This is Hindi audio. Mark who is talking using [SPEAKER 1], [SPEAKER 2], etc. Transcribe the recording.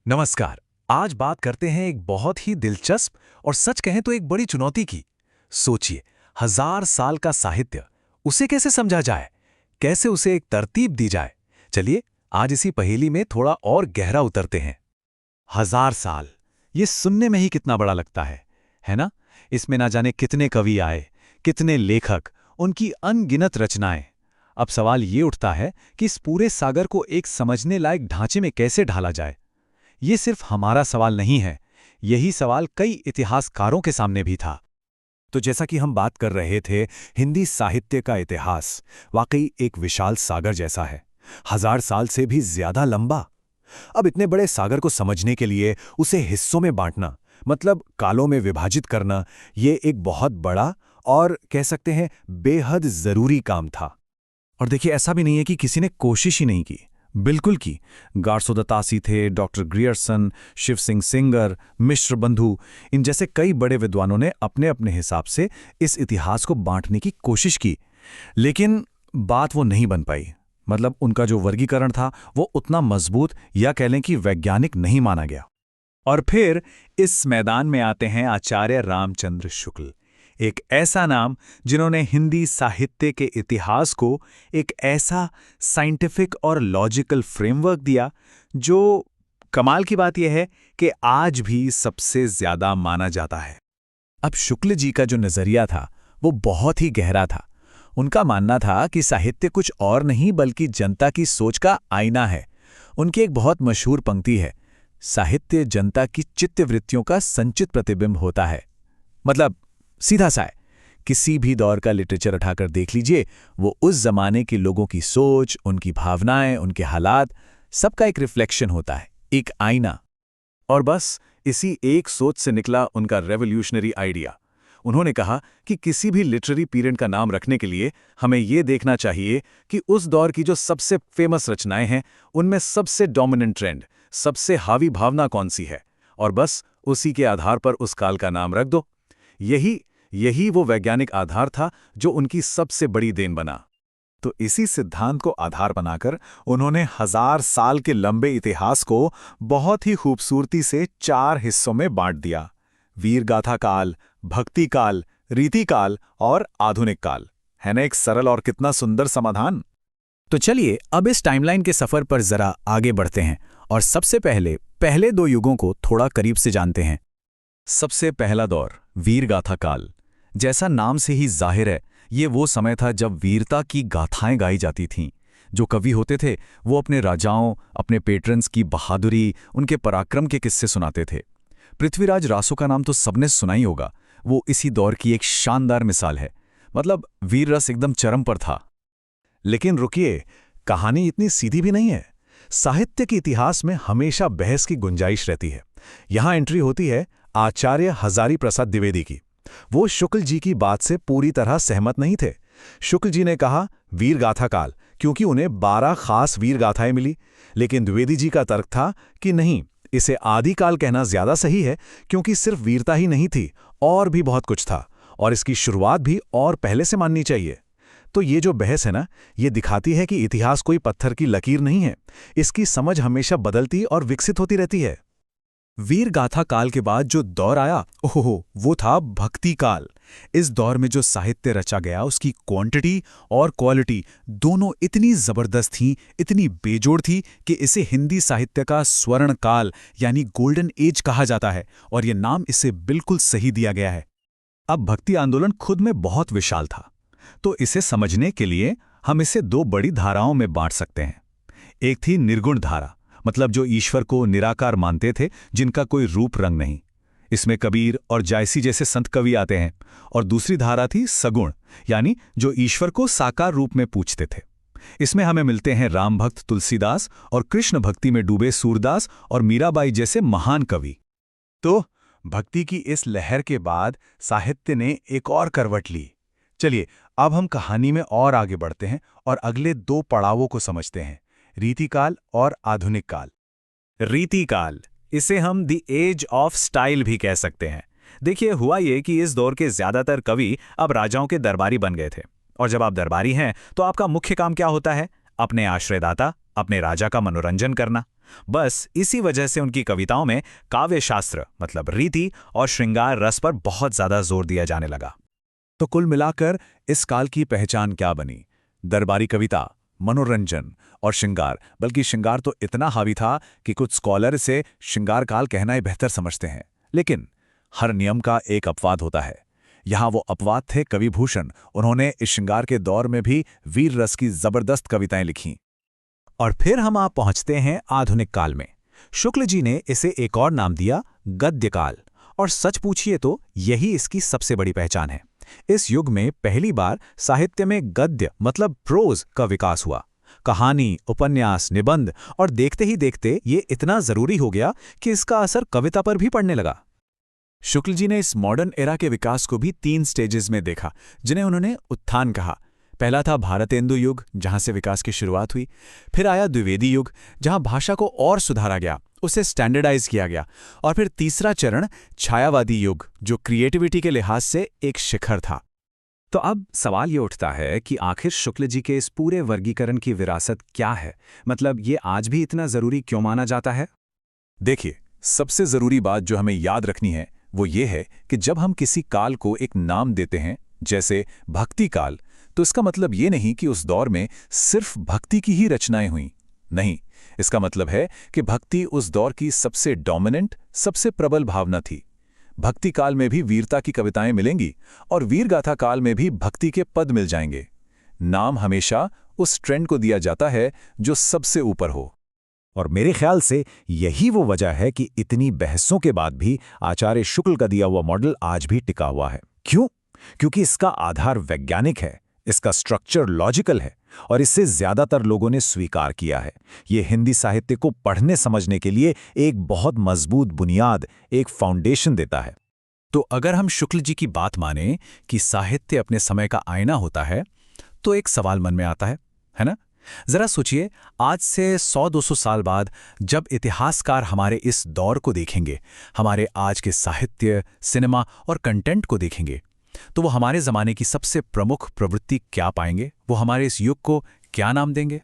[SPEAKER 1] नमस्कार। आज बात करते हैं एक बहुत ही दिलचस्प और सच कहें तो एक बड़ी चुनौती की। सोचिए, 1000 साल का साहित्य, उसे कैसे समझा जाए, कैसे उसे एक तरतीब दी जाए। चलिए आज इसी पहेली में थोड़ा और गहरा उतरते हैं। 1000 साल, ये सुनने में ही कितना बड़ा लगता है ना? इसमें ना जाने कितने कवि आए, कितने लेखक, उनकी अनगिनत रचनाएं। अब सवाल ये उठता है कि इस पूरे सागर को एक समझने लायक ढांचे में कैसे ढाला जाए। ये सिर्फ हमारा सवाल नहीं है, यही सवाल कई इतिहासकारों के सामने भी था। तो जैसा कि हम बात कर रहे थे, हिंदी साहित्य का इतिहास वाकई एक विशाल सागर जैसा है, 1000 साल से भी ज्यादा लंबा। अब इतने बड़े सागर को समझने के लिए उसे हिस्सों में बांटना, मतलब कालों में विभाजित करना, ये एक बहुत बड़ा और कह सकते हैं बेहद जरूरी काम था। और देखिए, ऐसा भी नहीं है कि किसी ने कोशिश ही नहीं की, बिल्कुल की। गारसोदतासी थे, डॉक्टर ग्रियर्सन, शिव सिंह सेंगर, मिश्र बंधु, इन जैसे कई बड़े विद्वानों ने अपने अपने हिसाब से इस इतिहास को बांटने की कोशिश की, लेकिन बात वो नहीं बन पाई। मतलब उनका जो वर्गीकरण था वो उतना मजबूत या कह लें कि वैज्ञानिक नहीं माना गया। और फिर इस मैदान में आते हैं आचार्य रामचंद्र शुक्ल, एक ऐसा नाम जिन्होंने हिंदी साहित्य के इतिहास को एक ऐसा साइंटिफिक और लॉजिकल फ्रेमवर्क दिया जो, कमाल की बात यह है कि आज भी सबसे ज्यादा माना जाता है। अब शुक्ल जी का जो नजरिया था वो बहुत ही गहरा था। उनका मानना था कि साहित्य कुछ और नहीं बल्कि जनता की सोच का आईना है। उनकी एक बहुत मशहूर पंक्ति है, साहित्य जनता की चित्तवृत्तियों का संचित प्रतिबिंब होता है। मतलब सीधा सा है, किसी भी दौर का लिटरेचर उठाकर देख लीजिए, वो उस जमाने के लोगों की सोच, उनकी भावनाएं, उनके हालात, सबका एक रिफ्लेक्शन होता है, एक आईना। और बस इसी एक सोच से निकला उनका रेवोल्यूशनरी आइडिया। उन्होंने कहा कि किसी भी लिटरेरी पीरियड का नाम रखने के लिए हमें ये देखना चाहिए कि उस दौर की जो सबसे फेमस रचनाएं हैं उनमें सबसे डोमिनेंट ट्रेंड, सबसे हावी भावना कौन सी है, और बस उसी के आधार पर उस काल का नाम रख दो। यही वो वैज्ञानिक आधार था जो उनकी सबसे बड़ी देन बना। तो इसी सिद्धांत को आधार बनाकर उन्होंने 1000 साल के लंबे इतिहास को बहुत ही खूबसूरती से 4 हिस्सों में बांट दिया: वीरगाथा काल, भक्ति काल, रीति काल और आधुनिक काल। है ना एक सरल और कितना सुंदर समाधान। तो चलिए अब इस टाइमलाइन के सफर पर जरा आगे बढ़ते हैं और सबसे पहले 2 युगों को थोड़ा करीब से जानते हैं। सबसे पहला दौर, वीरगाथा काल। जैसा नाम से ही जाहिर है, ये वो समय था जब वीरता की गाथाएं गाई जाती थीं। जो कवि होते थे वो अपने राजाओं, अपने पेट्रन्स की बहादुरी, उनके पराक्रम के किस्से सुनाते थे। पृथ्वीराज रासो का नाम तो सबने सुना ही होगा। वो इसी दौर की एक शानदार मिसाल है। मतलब वीर रस एकदम चरम पर था। लेकिन रुकिए, कहानी इतनी सीधी भी नहीं है। साहित्य के इतिहास में हमेशा बहस की गुंजाइश रहती है। यहां एंट्री होती है आचार्य हजारी प्रसाद द्विवेदी की। वो शुक्ल जी की बात से पूरी तरह सहमत नहीं थे। शुक्ल जी ने कहा वीरगाथा काल, क्योंकि उन्हें 12 खास वीरगाथाएं मिली। लेकिन द्विवेदी जी का तर्क था कि नहीं, इसे आदिकाल कहना ज्यादा सही है, क्योंकि सिर्फ वीरता ही नहीं थी, और भी बहुत कुछ था, और इसकी शुरुआत भी और पहले से माननी चाहिए। तो ये जो बहस है ना, ये दिखाती है कि इतिहास कोई पत्थर की लकीर नहीं है। इसकी समझ हमेशा बदलती और विकसित होती रहती है। वीरगाथा काल के बाद जो दौर आया, ओहो, वो था भक्ति काल। इस दौर में जो साहित्य रचा गया उसकी क्वांटिटी और क्वालिटी दोनों इतनी जबरदस्त थी, इतनी बेजोड़ थी कि इसे हिंदी साहित्य का स्वर्ण काल यानी गोल्डन एज कहा जाता है, और ये नाम इसे बिल्कुल सही दिया गया है। अब भक्ति आंदोलन खुद में बहुत विशाल था, तो इसे समझने के लिए हम इसे 2 बड़ी धाराओं में बांट सकते हैं। एक थी निर्गुण धारा, मतलब जो ईश्वर को निराकार मानते थे, जिनका कोई रूप रंग नहीं। इसमें कबीर और जायसी जैसे संत कवि आते हैं। और दूसरी धारा थी सगुण, यानी जो ईश्वर को साकार रूप में पूजते थे। इसमें हमें मिलते हैं राम भक्त तुलसीदास और कृष्ण भक्ति में डूबे सूरदास और मीराबाई जैसे महान कवि। तो भक्ति की इस लहर के बाद साहित्य ने एक और करवट ली। चलिए अब हम कहानी में और आगे बढ़ते हैं और अगले 2 पड़ावों को समझते हैं, रीतिकाल और आधुनिक काल। रीतिकाल, इसे हम द एज ऑफ स्टाइल भी कह सकते हैं। देखिए, हुआ ये कि इस दौर के ज्यादातर कवि अब राजाओं के दरबारी बन गए थे। और जब आप दरबारी हैं तो आपका मुख्य काम क्या होता है? अपने आश्रयदाता, अपने राजा का मनोरंजन करना।
[SPEAKER 2] बस इसी वजह से उनकी कविताओं में काव्य शास्त्र मतलब रीति और श्रृंगार रस पर बहुत ज्यादा जोर दिया जाने लगा।
[SPEAKER 1] तो कुल मिलाकर इस काल की पहचान क्या बनी? दरबारी कविता, मनोरंजन और श्रृंगार, बल्कि श्रृंगार तो इतना हावी था कि कुछ स्कॉलर इसे श्रृंगार काल कहना ही बेहतर समझते हैं। लेकिन हर नियम का एक अपवाद होता है। यहाँ वो अपवाद थे कवि भूषण। उन्होंने इस श्रृंगार के दौर में भी वीर रस की जबरदस्त कविताएं लिखीं।
[SPEAKER 2] और फिर हम आप पहुंचते हैं आधुनिक काल में। शुक्ल जी ने इसे एक और नाम दिया, गद्य काल। और सच पूछिए तो यही इसकी सबसे बड़ी पहचान है। इस युग में पहली बार साहित्य में गद्य मतलब प्रोज का विकास हुआ। कहानी, उपन्यास, निबंध, और देखते ही देखते ये इतना जरूरी हो गया कि इसका असर कविता पर भी पड़ने लगा।
[SPEAKER 1] शुक्ल जी ने इस मॉडर्न एरा के विकास को भी 3 स्टेजेस में देखा, जिन्हें उन्होंने उत्थान कहा। पहला था भारतेंदु युग, जहां से विकास की शुरुआत हुई। फिर आया द्विवेदी युग, जहां भाषा को और सुधारा गया, उसे स्टैंडर्डाइज किया गया। और फिर तीसरा चरण छायावादी युग, जो क्रिएटिविटी के लिहाज से एक शिखर था।
[SPEAKER 2] तो अब सवाल ये उठता है कि आखिर शुक्ल जी के इस पूरे वर्गीकरण की विरासत क्या है? मतलब ये आज भी इतना जरूरी क्यों माना जाता है?
[SPEAKER 1] देखिए, सबसे जरूरी बात जो हमें याद रखनी है वो ये है कि जब हम किसी काल को एक नाम देते हैं, जैसे भक्ति काल, तो इसका मतलब ये नहीं कि उस दौर में सिर्फ भक्ति की ही रचनाएं हुईं। नहीं, इसका मतलब है कि भक्ति उस दौर की सबसे डोमिनेंट, सबसे प्रबल भावना थी। भक्ति काल में भी वीरता की कविताएं मिलेंगी और वीरगाथा काल में भी भक्ति के पद मिल जाएंगे। नाम हमेशा उस ट्रेंड को दिया जाता है जो सबसे ऊपर हो।
[SPEAKER 2] और मेरे ख्याल से यही वो वजह है कि इतनी बहसों के बाद भी आचार्य शुक्ल का दिया हुआ मॉडल आज भी टिका हुआ है। क्यों? क्योंकि इसका आधार वैज्ञानिक है, इसका स्ट्रक्चर लॉजिकल है और इसे ज्यादातर लोगों ने स्वीकार किया है। ये हिंदी साहित्य को पढ़ने समझने के लिए एक बहुत मजबूत बुनियाद, एक फाउंडेशन देता है। तो अगर हम शुक्ल जी की बात माने कि साहित्य अपने समय का आईना होता है, तो एक सवाल मन में आता है ना? जरा सोचिए, आज से 100-200 साल बाद जब इतिहासकार हमारे इस दौर को देखेंगे, हमारे आज के साहित्य, सिनेमा और कंटेंट को देखेंगे, तो वो हमारे ज़माने की सबसे प्रमुख प्रवृत्ति क्या पाएंगे? वो हमारे इस युग को क्या नाम देंगे?